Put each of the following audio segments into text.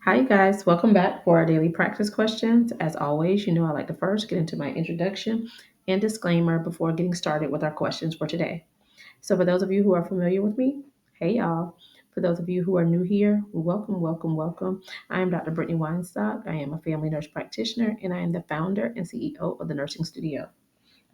Hi, you guys. Welcome back for our daily practice questions. As always, I like to first get into my introduction and disclaimer before getting started with our questions for today. So, for those of you who are familiar with me, hey, y'all. For those of you who are new here, welcome, welcome, welcome. I am Dr. Brittany Weinstock. I am a family nurse practitioner, and I am the founder and CEO of the Nursing Studio.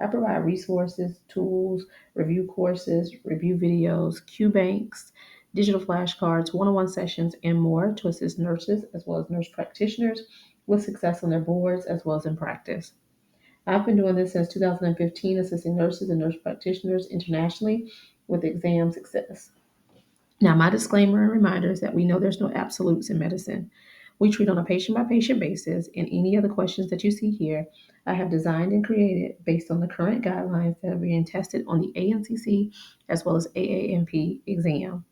I provide resources, tools, review courses, review videos, Q banks, digital flashcards, one on one sessions, and more to assist nurses as well as nurse practitioners with success on their boards as well as in practice. I've been doing this since 2015, assisting nurses and nurse practitioners internationally with exam success. Now, my disclaimer and reminder is that we know there's no absolutes in medicine. We treat on a patient by patient basis, and any other questions that you see here, I have designed and created based on the current guidelines that are being tested on the ANCC as well as AAMP exam.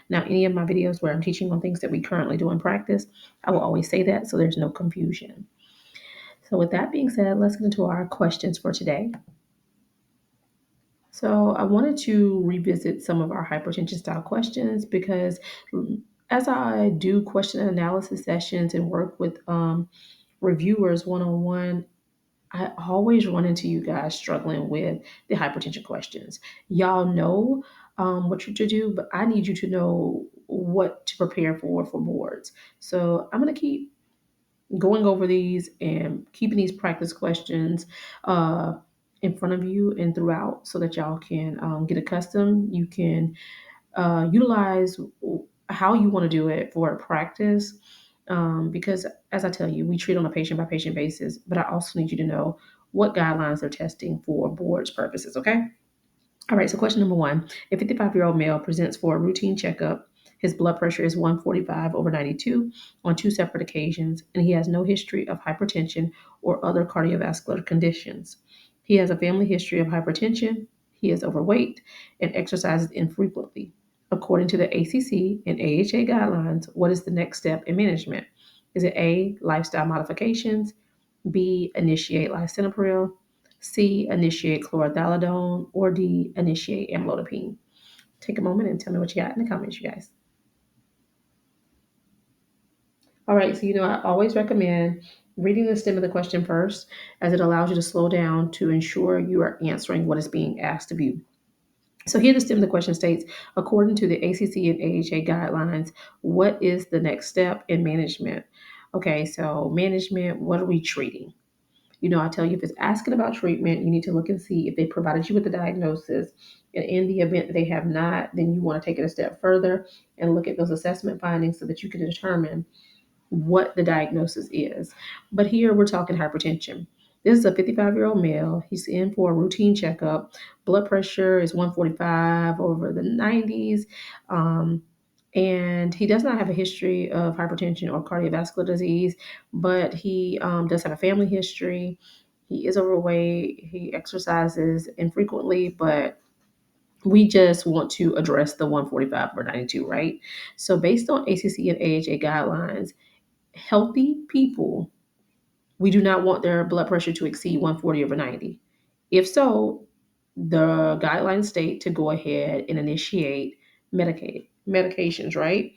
Now, any of my videos where I'm teaching on things that we currently do in practice, I will always say that so there's no confusion. So, with that being said, let's get into our questions for today. So I wanted to revisit some of our hypertension style questions because as I do question and analysis sessions and work with reviewers one on one, I always run into you guys struggling with the hypertension questions. Y'all know what you to do, but I need you to know what to prepare for boards. So I'm going to keep going over these and keeping these practice questions uh, in front of you and throughout so that y'all can get accustomed. You can utilize how you want to do it for practice. Because as I tell you, we treat on a patient by patient basis, but I also need you to know what guidelines they're testing for boards purposes, okay? All right, so question number one. A 55-year-old male presents for a routine checkup. His blood pressure is 145 over 92 on two separate occasions, and he has no history of hypertension or other cardiovascular conditions. He has a family history of hypertension. He is overweight and exercises infrequently. According to the ACC and AHA guidelines, what is the next step in management? Is it A, lifestyle modifications, B, initiate lisinopril, C, initiate chlorothalidone, or D, initiate amlodipine? Take a moment and tell me what you got in the comments, you guys. All right, so I always recommend reading the stem of the question first, as it allows you to slow down to ensure you are answering what is being asked of you. So here the stem of the question states, according to the ACC and AHA guidelines, what is the next step in management? Okay, so management, what are we treating? I tell you, if it's asking about treatment, you need to look and see if they provided you with the diagnosis. And in the event that they have not, then you want to take it a step further and look at those assessment findings so that you can determine what the diagnosis is. But here we're talking hypertension. This is a 55-year-old male. He's in for a routine checkup. Blood pressure is 145 over the 90s. Um, and he does not have a history of hypertension or cardiovascular disease, but he does have a family history. He is overweight. He exercises infrequently, but we just want to address the 145 over 92, right? So, based on ACC and AHA guidelines, healthy people, we do not want their blood pressure to exceed 140 over 90. If so, the guidelines state to go ahead and initiate medications, right?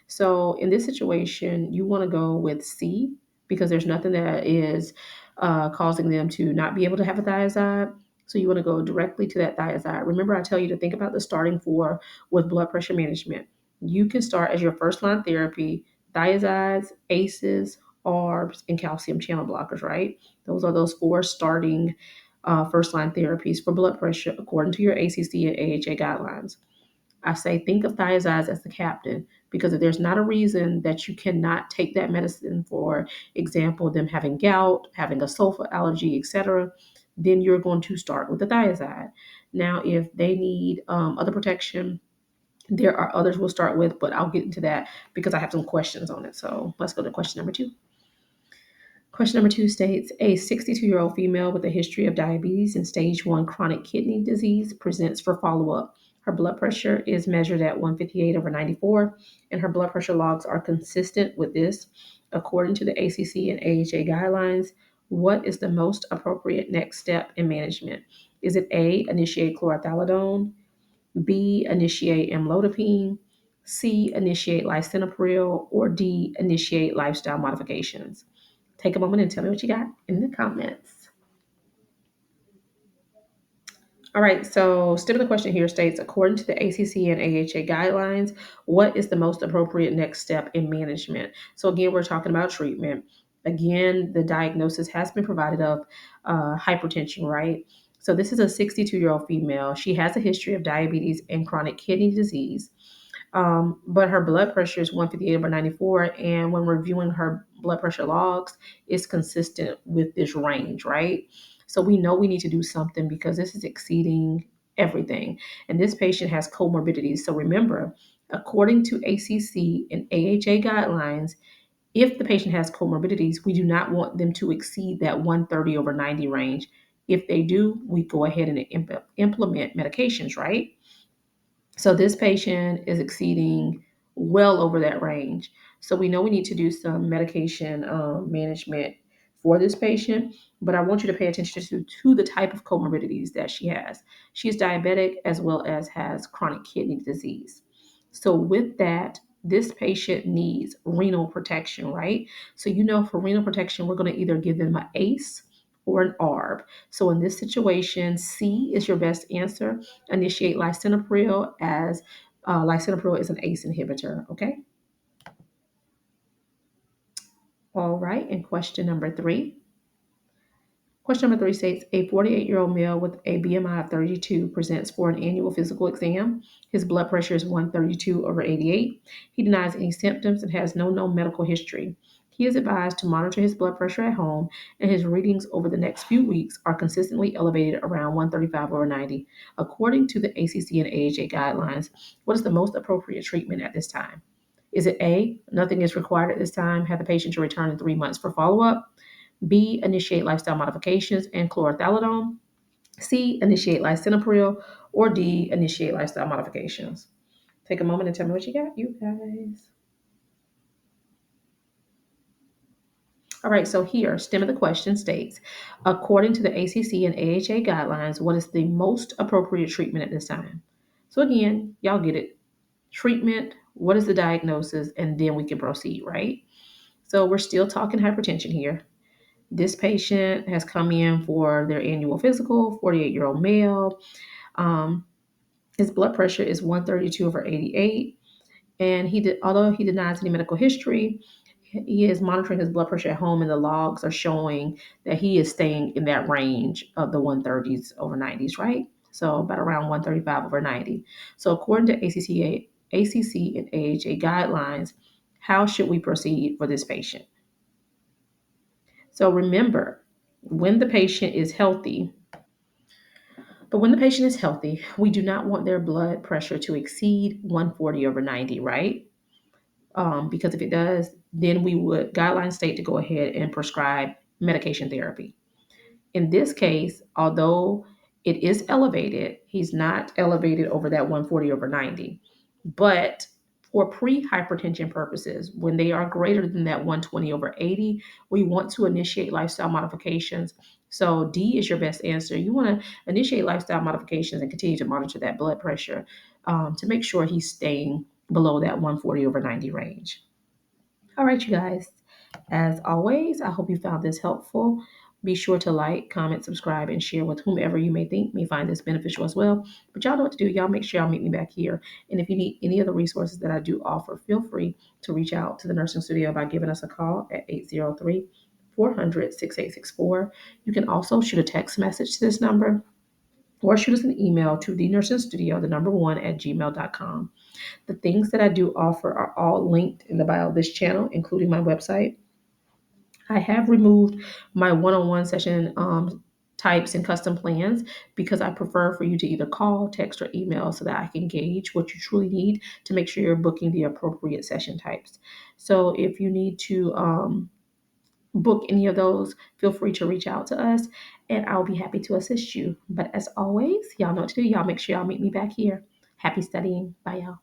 So in this situation, you want to go with C because there's nothing that is causing them to not be able to have a thiazide. So you want to go directly to that thiazide. Remember, I tell you to think about the starting four with blood pressure management. You can start as your first line therapy thiazides, ACEs, ARBs, and calcium channel blockers, right? Those are those four starting first line therapies for blood pressure according to your ACC and AHA guidelines. I say think of thiazides as the captain because if there's not a reason that you cannot take that medicine, for example, them having gout, having a sulfa allergy, etc., then you're going to start with the thiazide. Now, if they need other protection, there are others we'll start with, but I'll get into that because I have some questions on it. So let's go to question number two. Question number two states, a 62-year-old female with a history of diabetes and stage 1 chronic kidney disease presents for follow-up. Her blood pressure is measured at 158 over 94, and her blood pressure logs are consistent with this. According to the ACC and AHA guidelines, what is the most appropriate next step in management? Is it A, initiate chlorothalidone, B, initiate amlodipine, C, initiate lisinopril, or D, initiate lifestyle modifications? Take a moment and tell me what you got in the comments. All right, so stem of the question here states, according to the ACC and AHA guidelines, what is the most appropriate next step in management? So again, we're talking about treatment. Again, the diagnosis has been provided of hypertension, right? So this is a 62-year-old female. She has a history of diabetes and chronic kidney disease. But her blood pressure is 158/94, and when reviewing her blood pressure logs, it's consistent with this range, right? So we know we need to do something because this is exceeding everything. And this patient has comorbidities. So remember, according to ACC and AHA guidelines, if the patient has comorbidities, we do not want them to exceed that 130/90 range. If they do, we go ahead and implement medications, right? So this patient is exceeding well over that range. So we know we need to do some medication management for this patient, but I want you to pay attention to the type of comorbidities that she has. She is diabetic as well as has chronic kidney disease. So with that, this patient needs renal protection, right? So for renal protection, we're going to either give them an ACE or an ARB. So in this situation, C is your best answer. Initiate lisinopril as lisinopril is an ACE inhibitor. Okay. All right. And question number three. Question number three states, a 48-year-old male with a BMI of 32 presents for an annual physical exam. His blood pressure is 132/88. He denies any symptoms and has no known medical history. He is advised to monitor his blood pressure at home, and his readings over the next few weeks are consistently elevated around 135/90. According to the ACC and AHA guidelines, what is the most appropriate treatment at this time? Is it A, nothing is required at this time, have the patient to return in 3 months for follow-up? B, initiate lifestyle modifications and chlorothalidone. C, initiate lisinopril. Or D, initiate lifestyle modifications. Take a moment and tell me what you got, you guys. All right, so here, stem of the question states, according to the ACC and AHA guidelines, what is the most appropriate treatment at this time? So again, y'all get it. Treatment, what is the diagnosis, and then we can proceed, right? So we're still talking hypertension here. This patient has come in for their annual physical, 48-year-old male. Um, his blood pressure is 132/88. And although he denies any medical history, he is monitoring his blood pressure at home, and the logs are showing that he is staying in that range of the 130s/90s, right? So about around 135/90. So according to ACC and AHA guidelines, how should we proceed for this patient? So remember, when the patient is healthy, we do not want their blood pressure to exceed 140/90, right? Because if it does, then we would guidelines state to go ahead and prescribe medication therapy. In this case, although it is elevated, he's not elevated over that 140/90. But for pre-hypertension purposes, when they are greater than that 120/80, we want to initiate lifestyle modifications. So D is your best answer. You want to initiate lifestyle modifications and continue to monitor that blood pressure to make sure he's staying below that 140/90 range. All right, you guys. As always, I hope you found this helpful. Be sure to like, comment, subscribe, and share with whomever you may think may find this beneficial as well. But y'all know what to do. Y'all make sure y'all meet me back here. And if you need any of the resources that I do offer, feel free to reach out to the nursing studio by giving us a call at 803-400-6864. You can also shoot a text message to this number or shoot us an email to the nursing studio, the number one at gmail.com. The things that I do offer are all linked in the bio of this channel, including my website. I have removed my one-on-one session types and custom plans because I prefer for you to either call, text, or email so that I can gauge what you truly need to make sure you're booking the appropriate session types. So if you need to book any of those, feel free to reach out to us and I'll be happy to assist you. But as always, y'all know what to do. Y'all make sure y'all meet me back here. Happy studying. Bye, y'all.